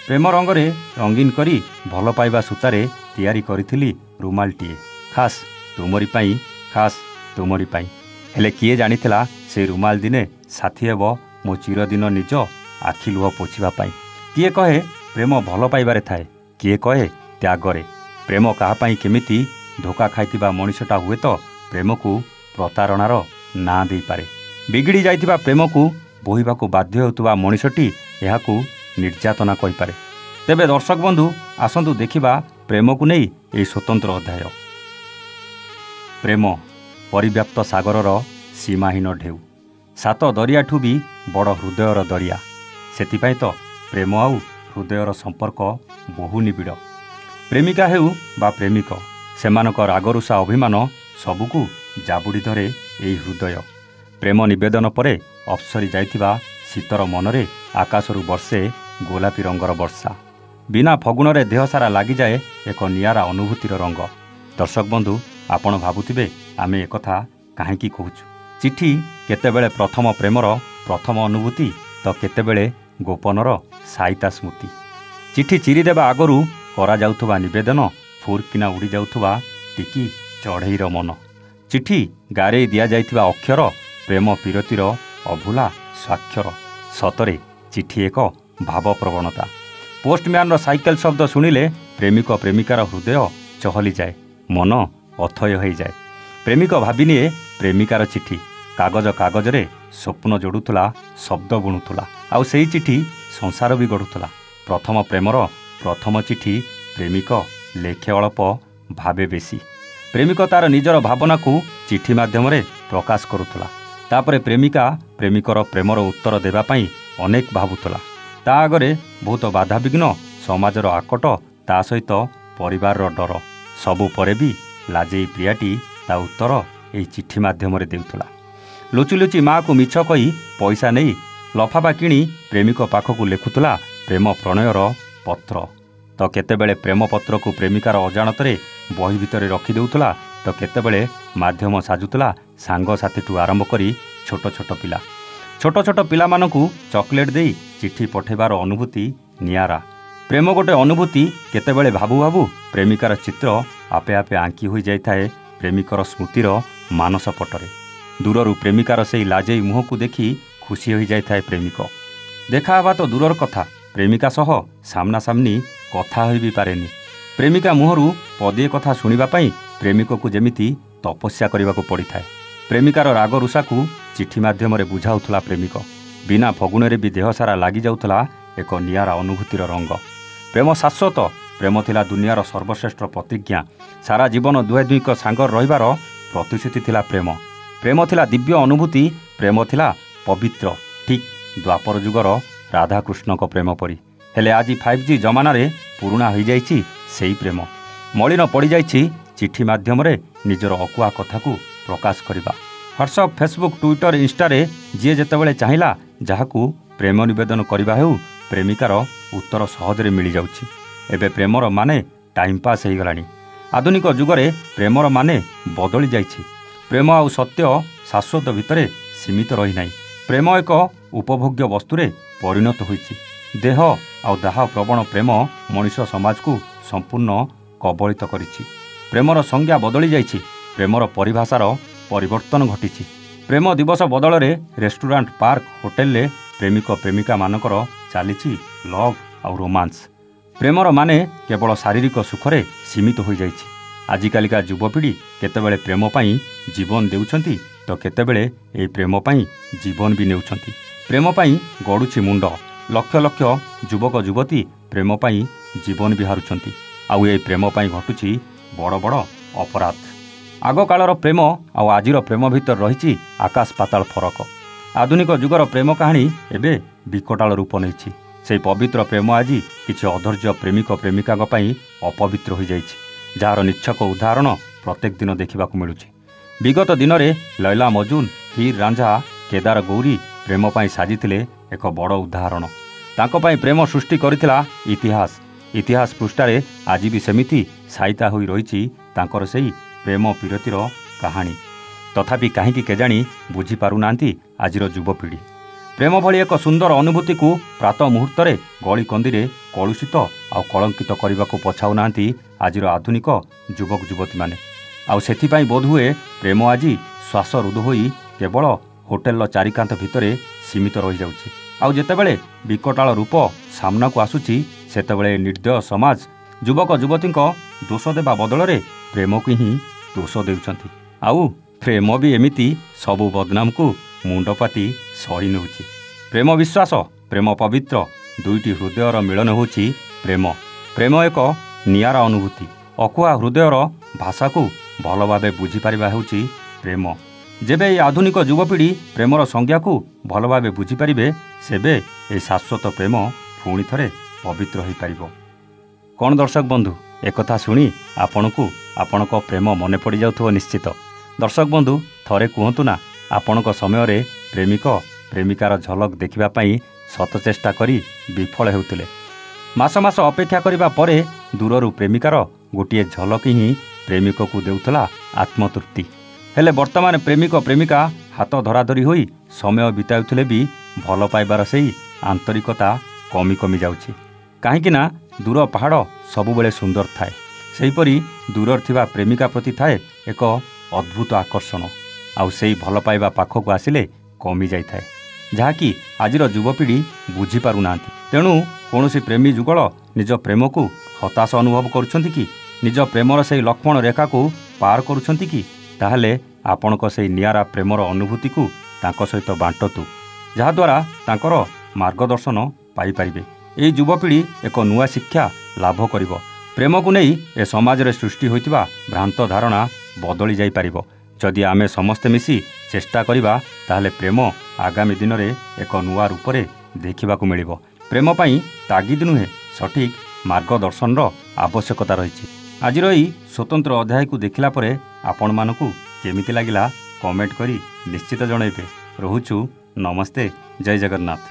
प्रेम रंगरे रंगीन करी भल पाइबा सूतारे तैयारी करिथिली रुमालटीए खास तुमरी पाई खास तुमरी पाई। हेले किए जानिथिला से रुमाल दिने साथी हेब मो चिरदिन निज आखि लुह पोछिबा पाई। किए कहे प्रेम भल पाइबारे थाए, किए कहे त्यागरे। प्रेम काहापाई केमिति धोका खाइथिबा मनिषटा हुए तो प्रेम को प्रतारणार ना देई पारे। बिगिड़ी जाइथिबा प्रेम को बोहिबाकू बाध्य होउतबा मनिषटी एहाकू निर्यातना कहि पारे। तेबे दर्शक बंधु आसंतु देखिबा प्रेम को नहीं एई स्वतंत्र अध्याय। प्रेम परिव्याप्त सागरर सीमाहीन ढेउ, सात दरियाठू भी बड़ हृदयर दरिया। सेतिपाई तो प्रेम आउ हृदयर संपर्क बहु निबिड़। प्रेमिका हेउ बा प्रेमिक सेमानक रागरुषा अभिमान सबुकु जाबुड़ी धरे एई हृदय। प्रेम निवेदन परे अप्सरी जाइथिबा शीतर मनरे आकाशरू वर्षे गोलापी रंगर वर्षा। बिना फगुणरे देह सारा लागि जाए एक नियारा अनुभूतिर रंग। दर्शक बंधु आपण भाबुथिबे आमे एकथा काहेकि कहूछु। चिठी केतेबेले प्रथम प्रेमर प्रथम अनुभूति तो केतेबेले गोपनर साइता स्मृति। चिठी चिरीदेवा आगरू करा जाउथुबा निवेदन फुरकिना उड़ी जाउथुबा टिकी चढ़ईर मन। चिठी गारेई दिया जाइथिबा अक्षर प्रेम पीरतीर अभुला स्वाक्षर। सतरे चिठी एक भाव प्रवणता। पोस्टम्यान साइकेल शब्द शुणिले प्रेमिक प्रेमिकार हृदय चहली जाए, मन अथय हो जाए। प्रेमिक भाविनिए प्रेमिकार चिठी कागज कागजरे स्वप्न जोड़ुला, शब्द बुणुला, आउ सेही चिठी संसार भी गढ़ुला। प्रथम प्रेमर प्रथम चिठी प्रेमिक लेखे अल्प भावे बेसी। प्रेमिक तार निजर भावना को चिठी माध्यम प्रकाश करुला। तापरे प्रेमिका प्रेमिकर प्रेमर उत्तर देवाई अनेक भावुला। ता आगरे बहुत बाधाविघ्न, समाजर आकट, ता सहित परिवार डर सबु परे भी लाजेई प्रियाटी ता उत्तर एई चिठी माध्यम देउथला। लुचि लुचि माँ को मिछ कही पैसा नहीं लफाफा किणी प्रेमिक पाखकू लेखुला प्रेम प्रणयर पत्र। तो केतेबेले प्रेम पत्र को प्रेमिकार अजाणतरे बही भितर रखी देउथला, तो केतेबेले माध्यम साजुला सांग साथीठू आरंभ करी छोट छोट पिला। छोट छोट पिला मानकू चॉकलेट देई चिठी पठेबार अनुभूति नियारा। प्रेम गोटे अनुभूति। केतेबेले भाबु भाबु प्रेमिकार चित्र आपे आपे आंकी हो जाए प्रेमिकर स्मृतिर मानस पटरे। दूररू प्रेमिकार से लाजेई मुह को देखी खुशी हो जाए प्रेमिक। देखा हवा तो दूरर कथा, प्रेमिका सह सामना सामनी कथा हो भी पारेनी। प्रेमिका मुहरु पदे कथा शुणिबा पई प्रेमिक को जेमिति तपस्या करने को पड़ी थाए। प्रेमिकार राग रुषा को चिठी माध्यम बुझाऊला प्रेमिक। बिना फगुणरे भी देह सारा लागि जाउथला एक नियारा अनुभूतिर रंग। प्रेम शाश्वत। प्रेम थिला दुनियार सर्वश्रेष्ठ प्रतिज्ञा। सारा जीवन दुहे दुईक सांगर रहिबार प्रतिश्रुति थिला प्रेम। प्रेम थिला दिव्य अनुभूति। प्रेम थिला पवित्र, ठीक द्वापर जुगर राधाकृष्ण को प्रेम परी। हेले आज 5G जमानारे पुराणा हो जाइछि सेही प्रेम। मलिन पड़ जाइछि चिठी माध्यम निजर अकुआ कथा को प्रकाश करवा। व्हाट्सअप, फेसबुक, ट्विटर, इंस्टारे जी जेतेबेले चाहिला जहाकू प्रेम निवेदन करवा हेउ प्रेमिकार उत्तर सहजरे मिल जाउछि। एबे प्रेमर माने टाइम पास हो गलानी। आधुनिक जुगरे प्रेमर माने बदली जाइछि। प्रेम आउ सत्य शाश्वत भितरे सीमित रही नाही। प्रेम एक उपभोग्य वस्तुरे परिणत होइछि। देह आउ दाह प्रवण प्रेम मनुष्य समाज को संपूर्ण कबलित करिछि। प्रेमर संज्ञा बदली जाइछि। प्रेमर परिभाषार परिवर्तन घटिछि। प्रेम दिवस बदल रे रेस्टोरेंट, पार्क, होटेल रे प्रेमिक प्रेमिका मानकर चलीछि लव आउ रोमांस। प्रेमर माने केवल शारीरिक सुखरे सीमित हो जाइछि। आजिकालिका युवपीढ़ी केतेबेले प्रेम पाई जीवन देउछंती तो केतेबेले एई प्रेम पाई जीवन भी नेउछंती। प्रेम पाई गड़ुछि मुंड। लक्ष लक्ष युवक युवती प्रेम पाई जीवन भी हारुछंती। आउ एई प्रेम पाई घटुछि बड़ बड़ अपराध। आग कालर प्रेम आउ आजिर प्रेम भितर रहिछि आकाश पाताल फरक। आधुनिक जुगर प्रेम कहानी एबे विकटाल रूप नेछि। से पवित्र प्रेम आज किछि अधैर्य प्रेमिक प्रेमिका अपवित्र हो जाइछि, जार निच्छक उदाहरण प्रत्येक दिन देखा मिलुछि। विगत दिन में लैला मजनू, हीर रांझा, केदार गौरी प्रेम पाई साजिथिले एक बड़ उदाहरण। तांको पाई प्रेम सृष्टि करथिला इतिहास। इतिहास पृष्ठारे आज भी सेमिति साइता होई रहिछि तांकर सेही प्रेम पीरतीर कहानी। तथापि काहींकि केजाणी बुझी पारुनांती आजिर युवपीढ़ी। ପ୍ରେମ ଭଳି ଏକ ସୁନ୍ଦର ଅନୁଭୂତିକୁ ପ୍ରାତଃ ମୁହୂର୍ତ୍ତରେ ଗଳି କନ୍ଦିରେ କଳୁଷିତ ଆଉ କଳଙ୍କିତ କରିବାକୁ ପଛାଉନାହାନ୍ତି ଆଜିର ଆଧୁନିକ ଯୁବକ ଯୁବତୀମାନେ। ଆଉ ସେଥିପାଇଁ ବୋଧହୁଏ ପ୍ରେମ ଆଜି ଶ୍ୱାସରୁଦ୍ଧ ହୋଇ କେବଳ ହୋଟେଲର ଚାରିକାନ୍ଥ ଭିତରେ ସୀମିତ ରହିଯାଉଛି। ଆଉ ଯେତେବେଳେ ବିକଟାଳ ରୂପ ସାମ୍ନାକୁ ଆସୁଛି ସେତେବେଳେ ନିର୍ଦ୍ଦୟ ସମାଜ ଯୁବକ ଯୁବତୀଙ୍କ ଦୋଷ ଦେବା ବଦଳରେ ପ୍ରେମକୁ ହିଁ ଦୋଷ ଦେଉଛନ୍ତି। ଆଉ ପ୍ରେମ ବି ଏମିତି ସବୁ ବଦନାମକୁ ମୁଣ୍ଡପାତି ସହି ନେଉଛି। ପ୍ରେମ ବିଶ୍ୱାସ, ପ୍ରେମ ପବିତ୍ର, ଦୁଇଟି ହୃଦୟର ମିଳନ ହେଉଛି ପ୍ରେମ। ପ୍ରେମ ଏକ ନିଆରା ଅନୁଭୂତି। ଅକୁହା ହୃଦୟର ଭାଷାକୁ ଭଲ ଭାବେ ବୁଝିପାରିବା ହେଉଛି ପ୍ରେମ। ଯେବେ ଏହି ଆଧୁନିକ ଯୁବପିଢ଼ି ପ୍ରେମର ସଂଜ୍ଞାକୁ ଭଲ ଭାବେ ବୁଝିପାରିବେ ସେବେ ଏହି ଶାଶ୍ୱତ ପ୍ରେମ ପୁଣି ଥରେ ପବିତ୍ର ହୋଇପାରିବ। କ'ଣ ଦର୍ଶକ ବନ୍ଧୁ, ଏକଥା ଶୁଣି ଆପଣଙ୍କୁ ଆପଣଙ୍କ ପ୍ରେମ ମନେ ପଡ଼ିଯାଉଥିବ ନିଶ୍ଚିତ। ଦର୍ଶକ ବନ୍ଧୁ, ଥରେ କୁହନ୍ତୁ ନା, ଆପଣଙ୍କ ସମୟରେ ପ୍ରେମିକ ପ୍ରେମିକାର ଝଲକ ଦେଖିବା ପାଇଁ ଶତ ଚେଷ୍ଟା କରି ବିଫଳ ହେଉଥିଲେ। ମାସ ମାସ ଅପେକ୍ଷା କରିବା ପରେ ଦୂରରୁ ପ୍ରେମିକାର ଗୋଟିଏ ଝଲକ ହିଁ ପ୍ରେମିକକୁ ଦେଉଥିଲା ଆତ୍ମତୃପ୍ତି। ହେଲେ ବର୍ତ୍ତମାନ ପ୍ରେମିକ ପ୍ରେମିକା ହାତ ଧରାଧରି ହୋଇ ସମୟ ବିତାଉଥିଲେ ବି ଭଲ ପାଇବାର ସେହି ଆନ୍ତରିକତା କମି କମି ଯାଉଛି। କାହିଁକି ନା ଦୂର ପାହାଡ଼ ସବୁବେଳେ ସୁନ୍ଦର ଥାଏ, ସେହିପରି ଦୂରରେ ଥିବା ପ୍ରେମିକା ପ୍ରତି ଥାଏ ଏକ ଅଦ୍ଭୁତ ଆକର୍ଷଣ। ଆଉ ସେହି ଭଲ ପାଇବା ପାଖକୁ ଆସିଲେ କମି ଯାଇଥାଏ, ଯାହାକି ଆଜିର ଯୁବପିଢ଼ି ବୁଝିପାରୁନାହାନ୍ତି। ତେଣୁ କୌଣସି ପ୍ରେମୀ ଯୁଗଳ ନିଜ ପ୍ରେମକୁ ହତାଶ ଅନୁଭବ କରୁଛନ୍ତି କି? ନିଜ ପ୍ରେମର ସେହି ଲକ୍ଷ୍ମଣ ରେଖାକୁ ପାର କରୁଛନ୍ତି କି? ତାହେଲେ ଆପଣଙ୍କ ସେହି ନିଆରା ପ୍ରେମର ଅନୁଭୂତିକୁ ତାଙ୍କ ସହିତ ବାଣ୍ଟନ୍ତୁ, ଯାହାଦ୍ୱାରା ତାଙ୍କର ମାର୍ଗଦର୍ଶନ ପାଇପାରିବେ। ଏହି ଯୁବପିଢ଼ି ଏକ ନୂଆ ଶିକ୍ଷା ଲାଭ କରିବ। ପ୍ରେମକୁ ନେଇ ଏ ସମାଜରେ ସୃଷ୍ଟି ହୋଇଥିବା ଭ୍ରାନ୍ତ ଧାରଣା ବଦଳି ଯାଇପାରିବ। ଯଦି ଆମେ ସମସ୍ତେ ମିଶି ଚେଷ୍ଟା କରିବା ତାହେଲେ ପ୍ରେମ ଆଗାମୀ ଦିନରେ ଏକ ନୂଆ ରୂପରେ ଦେଖିବାକୁ ମିଳିବ। ପ୍ରେମ ପାଇଁ ତାଗିଦ ନୁହେଁ, ସଠିକ୍ ମାର୍ଗଦର୍ଶନର ଆବଶ୍ୟକତା ରହିଛି। ଆଜିର ଏହି ସ୍ୱତନ୍ତ୍ର ଅଧ୍ୟାୟକୁ ଦେଖିଲା ପରେ ଆପଣମାନଙ୍କୁ କେମିତି ଲାଗିଲା କମେଣ୍ଟ କରି ନିଶ୍ଚିତ ଜଣାଇବେ। ରହୁଛୁ, ନମସ୍ତେ, ଜୟ ଜଗନ୍ନାଥ।